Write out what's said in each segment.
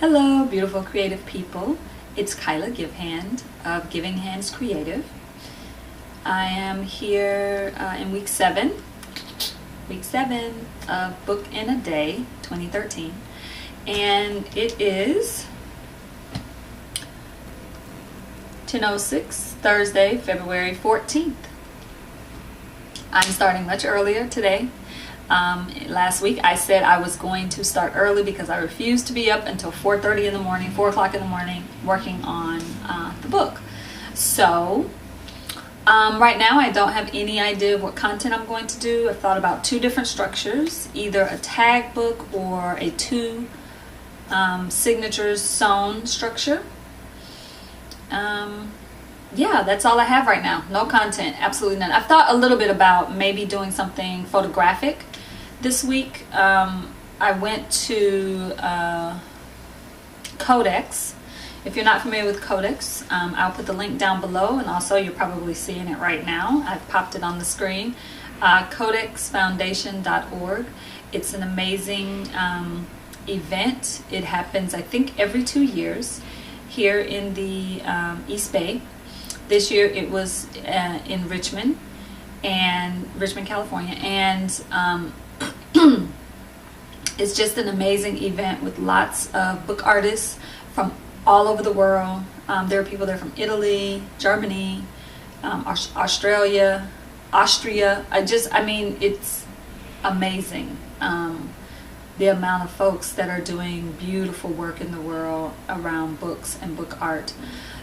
Hello, beautiful creative people. It's Kiala Givehand of Giving Hands Creative. I am here in week 7 of Book in a Day 2013, and it is 10:06 Thursday, February 14th. I'm starting much earlier today. Last week I said I was going to start early because I refused to be up until 4:30 in the morning, 4 o'clock in the morning, working on the book. So right now I don't have any idea of what content I'm going to do. I've thought about 2 different structures, either a tag book or a 2 signatures sewn structure. Yeah, that's all I have right now. No content, absolutely none. I've thought a little bit about maybe doing something photographic this week. I went to Codex. If you're not familiar with Codex, I'll put the link down below, and also you're probably seeing it right now. I've popped it on the screen. codexfoundation.org. It's an amazing event. It happens, I think, every 2 years here in the East Bay. This year it was in Richmond, California, and it's just an amazing event with lots of book artists from all over the world. There are people there from Italy, Germany, Australia, Austria. I mean, it's amazing. The amount of folks that are doing beautiful work in the world around books and book art.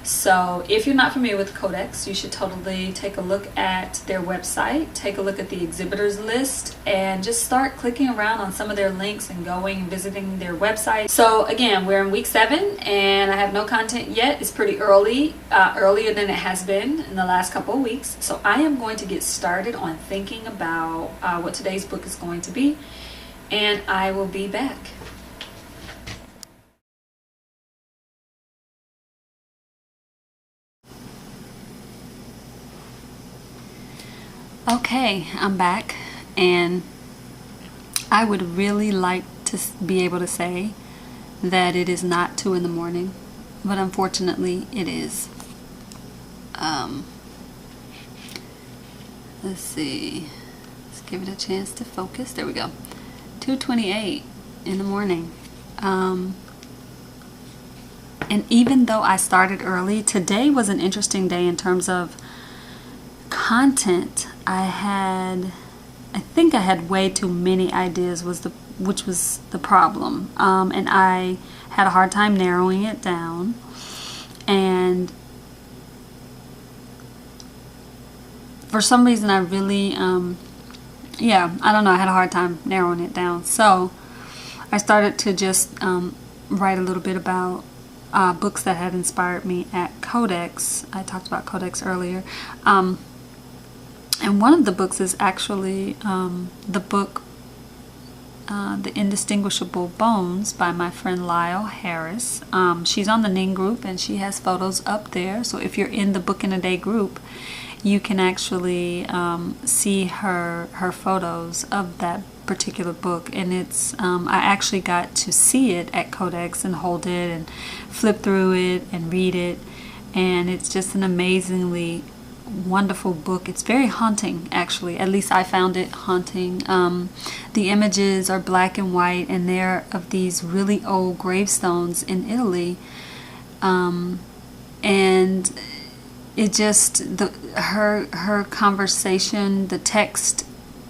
So if you're not familiar with Codex, you should totally take a look at their website, take a look at the exhibitors list, and just start clicking around on some of their links and going and visiting their website. So again, we're in week 7 and I have no content yet. It's pretty early, earlier than it has been in the last couple of weeks. So I am going to get started on thinking about what today's book is going to be, and I will be back. Okay, I'm back, and I would really like to be able to say that it is not 2 in the morning, but unfortunately it is. Let's see, let's give it a chance to focus. There we go. 2:28 in the morning. And even though I started early, today was an interesting day in terms of content. I think I had way too many ideas, which was the problem, and I had a hard time narrowing it down. And for some reason I really yeah, I don't know, I had a hard time narrowing it down. So I started to just write a little bit about books that had inspired me at Codex. I talked about Codex earlier. And one of the books is actually the book The Indistinguishable Bones by my friend Lyle Harris. She's on the Ning group and she has photos up there. So if you're in the Book in a Day group, you can actually see her photos of that particular book. And it's I actually got to see it at Codex and hold it and flip through it and read it. And it's just an amazingly wonderful book. It's very haunting, actually. At least I found it haunting. The images are black and white, and they're of these really old gravestones in Italy. And it just, her conversation, the text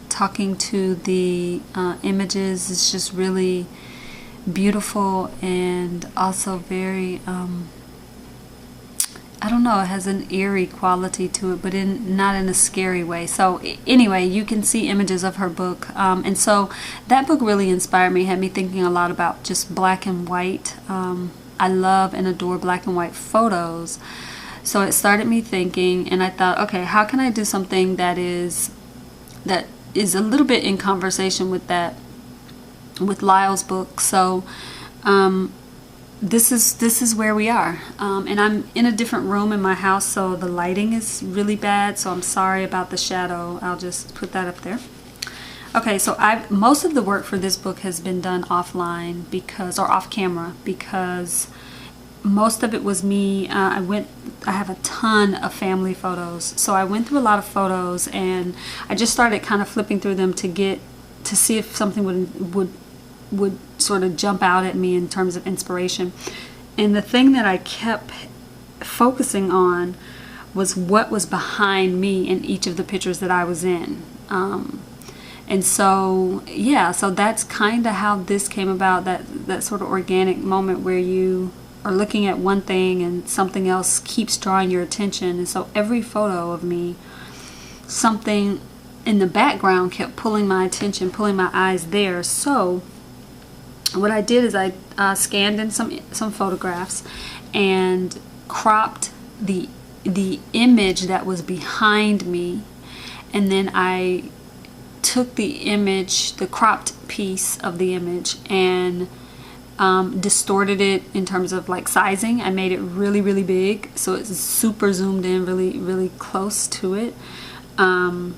talking to the images is just really beautiful, and also very I don't know, it has an eerie quality to it, but not in a scary way. So anyway, you can see images of her book. And so that book really inspired me, had me thinking a lot about just black and white. I love and adore black and white photos. So it started me thinking, and I thought, okay, how can I do something that is a little bit in conversation with Lyle's book. So this is where we are, and I'm in a different room in my house, so the lighting is really bad, so I'm sorry about the shadow. I'll just put that up there. Okay, so most of the work for this book has been done offline or off camera, because most of it was me. I have a ton of family photos, so I went through a lot of photos, and I just started kind of flipping through them to see if something would sort of jump out at me in terms of inspiration. And the thing that I kept focusing on was what was behind me in each of the pictures that I was in. And so, yeah, so that's kind of how this came about, that sort of organic moment where you are looking at one thing and something else keeps drawing your attention. And so every photo of me, something in the background kept pulling my attention, pulling my eyes there. So what I did is I scanned in some photographs and cropped the image that was behind me, and then I took the image, the cropped piece of the image, and distorted it in terms of like sizing. I made it really, really big, so it's super zoomed in, really, really close to it. And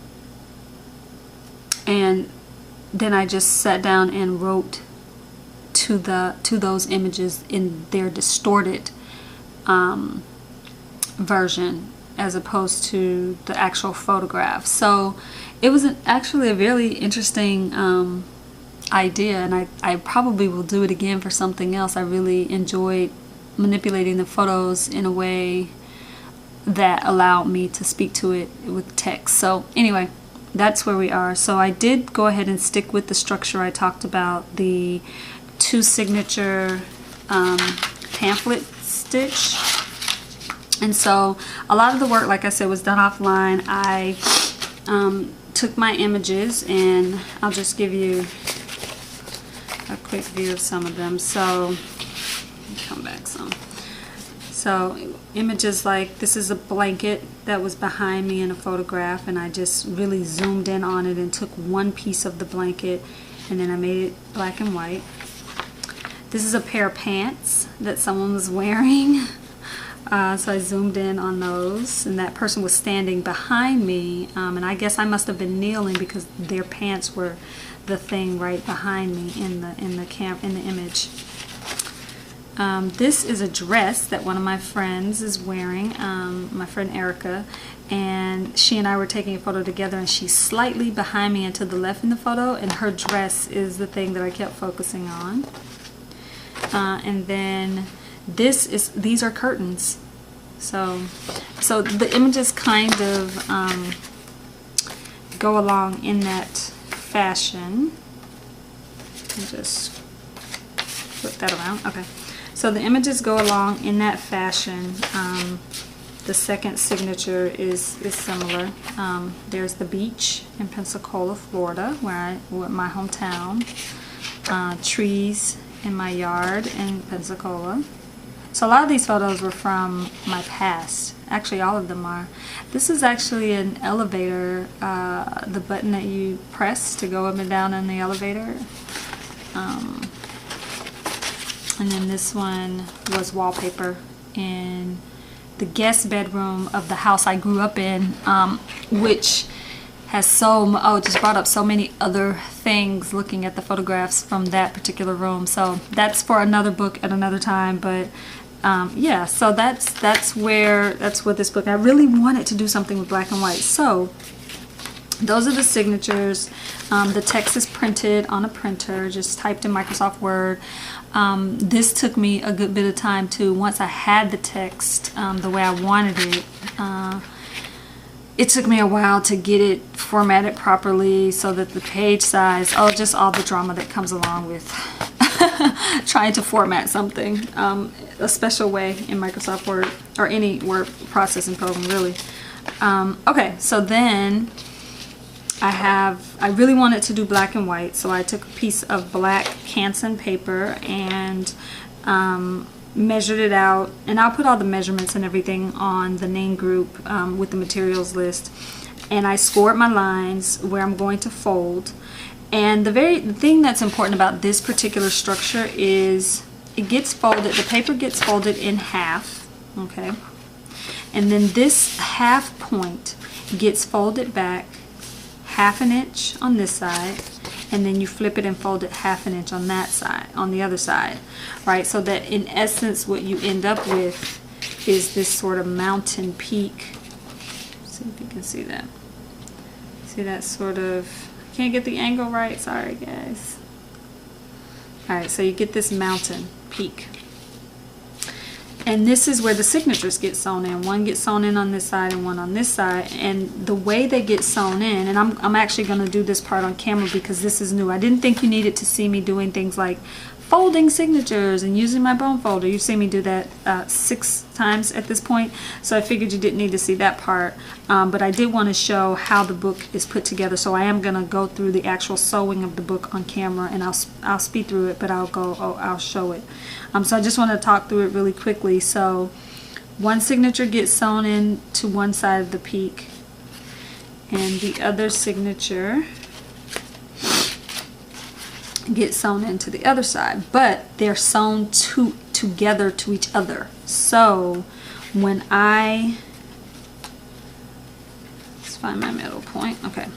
then I just sat down and wrote to those images in their distorted version, as opposed to the actual photograph. So it was actually a really interesting idea, and I probably will do it again for something else. I really enjoyed manipulating the photos in a way that allowed me to speak to it with text. So anyway, that's where we are. So I did go ahead and stick with the structure I talked about, the 2 signature pamphlet stitch. And so a lot of the work, like I said, was done offline. I took my images, and I'll just give you a quick view of some of them. So let me come back some. So images like this is a blanket that was behind me in a photograph, and I just really zoomed in on it and took one piece of the blanket, and then I made it black and white. This is a pair of pants that someone was wearing. So I zoomed in on those, and that person was standing behind me, and I guess I must have been kneeling because their pants were the thing right behind me in the image. This is a dress that one of my friends is wearing, my friend Erica, and she and I were taking a photo together, and she's slightly behind me and to the left in the photo, and her dress is the thing that I kept focusing on. And then these are curtains. So the images kind of go along in that fashion. I'll just flip that around. Okay. So the images go along in that fashion. The second signature is similar. There's the beach in Pensacola, Florida, where my hometown. Trees in my yard in Pensacola. So a lot of these photos were from my past. Actually, all of them are. This is actually an elevator, the button that you press to go up and down in the elevator. And then this one was wallpaper in the guest bedroom of the house I grew up in, which has just brought up so many other things looking at the photographs from that particular room. So that's for another book at another time, but yeah, so that's what this book, I really wanted to do something with black and white. So those are the signatures. The text is printed on a printer, just typed in Microsoft Word. This took me a good bit of time too. Once I had the text the way I wanted it, it took me a while to get it formatted properly so that the page size, just all the drama that comes along with trying to format something a special way in Microsoft Word, or any word processing program really. Okay, so then I really wanted to do black and white, so I took a piece of black Canson paper and measured it out, and I'll put all the measurements and everything on the name group with the materials list, and I scored my lines where I'm going to fold. And the thing that's important about this particular structure is it gets folded, the paper gets folded in half, okay, and then this half point gets folded back ½ inch on this side and then you flip it and fold it 1/2 inch on that side, on the other side, right? So that in essence what you end up with is this sort of mountain peak. See if you can see that. See that sort of, can't get the angle right, sorry guys. Alright, so you get this mountain peak. And this is where the signatures get sewn in. One gets sewn in on this side and one on this side. And the way they get sewn in, and I'm actually going to do this part on camera because this is new. I didn't think you needed to see me doing things like folding signatures and using my bone folder. You've seen me do that 6 times at this point, so I figured you didn't need to see that part. But I did want to show how the book is put together, so I am going to go through the actual sewing of the book on camera, and I'll speed through it, but I'll show it. So I just want to talk through it really quickly. So one signature gets sewn in to one side of the peak, and the other signature get sewn into the other side, but they're sewn together to each other. So when let's find my middle point. Okay,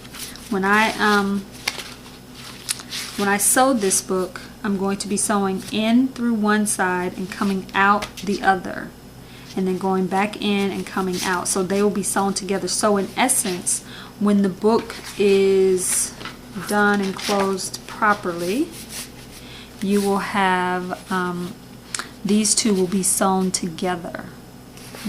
when I sewed this book, I'm going to be sewing in through one side and coming out the other, and then going back in and coming out, so they will be sewn together. So in essence, when the book is done and closed properly, you will have these two will be sewn together.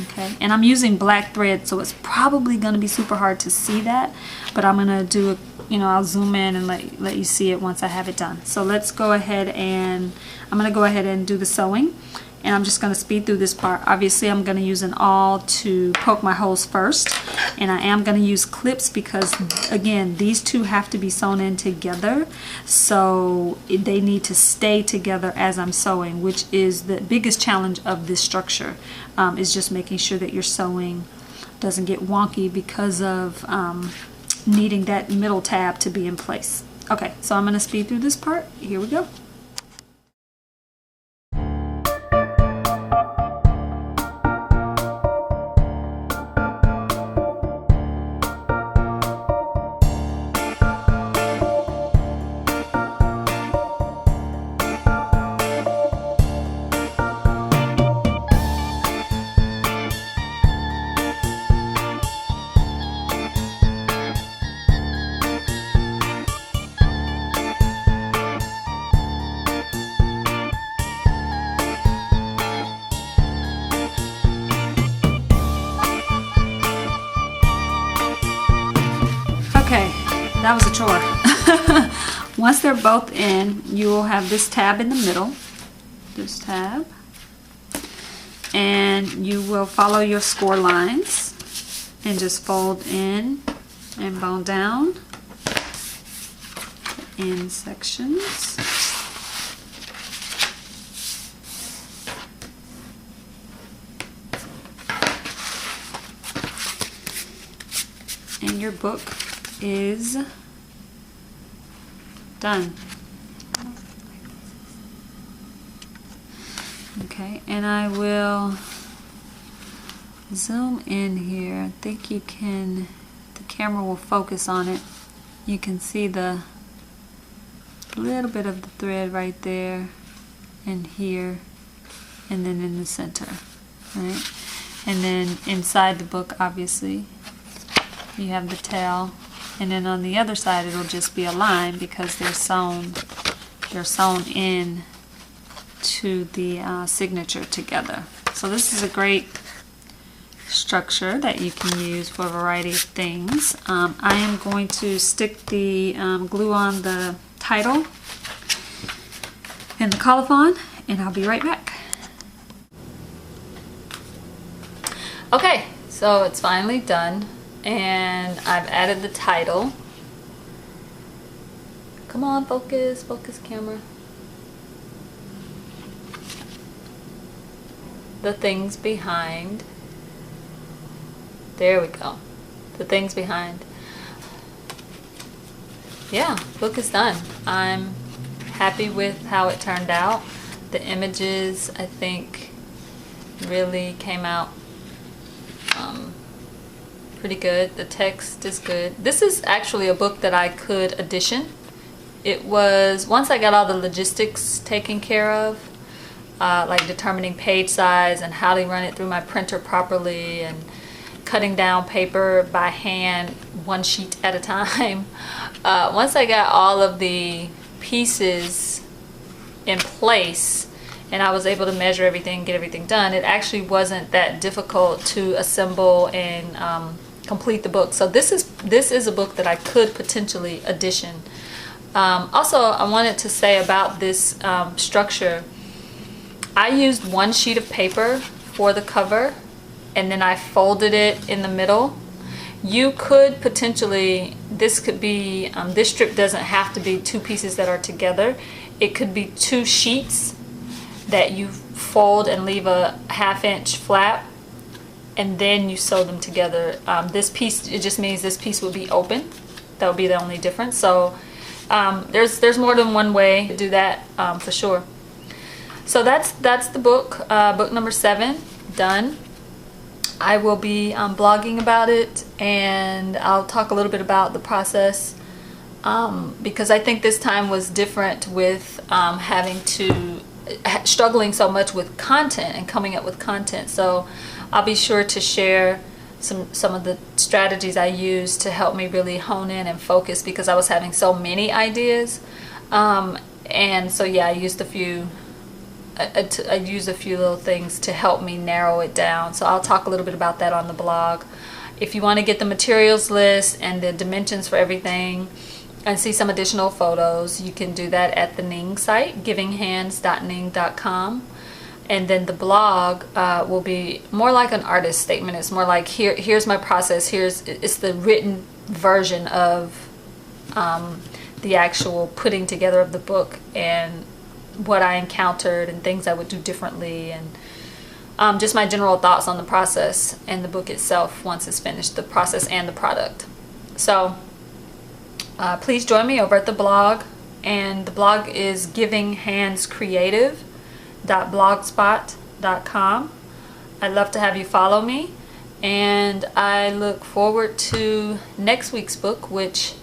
Okay, and I'm using black thread, so it's probably going to be super hard to see that, but I'm going to do it, you know, I'll zoom in and let you see it once I have it done. So let's go ahead, and I'm going to go ahead and do the sewing, and I'm just going to speed through this part. Obviously I'm going to use an awl to poke my holes first, and I am going to use clips because again these two have to be sewn in together, so they need to stay together as I'm sewing, which is the biggest challenge of this structure, is just making sure that your sewing doesn't get wonky because of needing that middle tab to be in place. Okay, so I'm going to speed through this part. Here we go. Okay, that was a chore. Once they're both in, you will have this tab in the middle, this tab, and you will follow your score lines and just fold in and bone down in sections. And your book is done. Okay, and I will zoom in here. I think you can, the camera will focus on it. You can see the little bit of the thread right there and here, and then in the center, right? And then inside the book, obviously, you have the tail, and then on the other side it'll just be a line because they're sewn in to the signature together. So this is a great structure that you can use for a variety of things. I am going to stick the glue on the title and the colophon, and I'll be right back. Okay, so it's finally done, and I've added the title. Come on, focus, focus camera. The things behind. There we go. The things behind. Yeah, book is done. I'm happy with how it turned out. The images, I think, really came out pretty good. The text is good. This is actually a book that I could edition it was once I got all the logistics taken care of, like determining page size and how to run it through my printer properly and cutting down paper by hand, one sheet at a time. Once I got all of the pieces in place and I was able to measure everything, get everything done, it actually wasn't that difficult to assemble and complete the book. So this is a book that I could potentially edition. Also, I wanted to say about this structure, I used one sheet of paper for the cover and then I folded it in the middle. You could potentially, this could be, this strip doesn't have to be two pieces that are together. It could be two sheets that you fold and leave a 1/2 inch flap and then you sew them together. This piece, it just means this piece will be open. That would be the only difference. So there's more than one way to do that for sure. So that's the book, book number 7, done. I will be blogging about it, and I'll talk a little bit about the process because I think this time was different with struggling so much with content and coming up with content. So I'll be sure to share some of the strategies I used to help me really hone in and focus because I was having so many ideas. And so yeah, I used a few little things to help me narrow it down. So I'll talk a little bit about that on the blog. If you want to get the materials list and the dimensions for everything and see some additional photos, you can do that at the Ning site, givinghands.ning.com. And then the blog will be more like an artist statement. It's more like here's my process. It's the written version of the actual putting together of the book and what I encountered and things I would do differently, and just my general thoughts on the process and the book itself once it's finished, the process and the product. So please join me over at the blog, and the blog is givinghandscreative.blogspot.com. I'd love to have you follow me, and I look forward to next week's book, which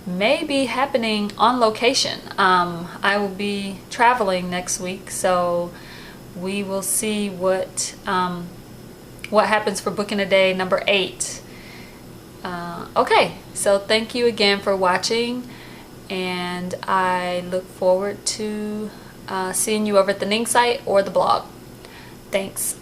may be happening on location. I will be traveling next week, so we will see what happens for Book in a Day number 8. Okay, so thank you again for watching, and I look forward to seeing you over at the Ning site or the blog. Thanks.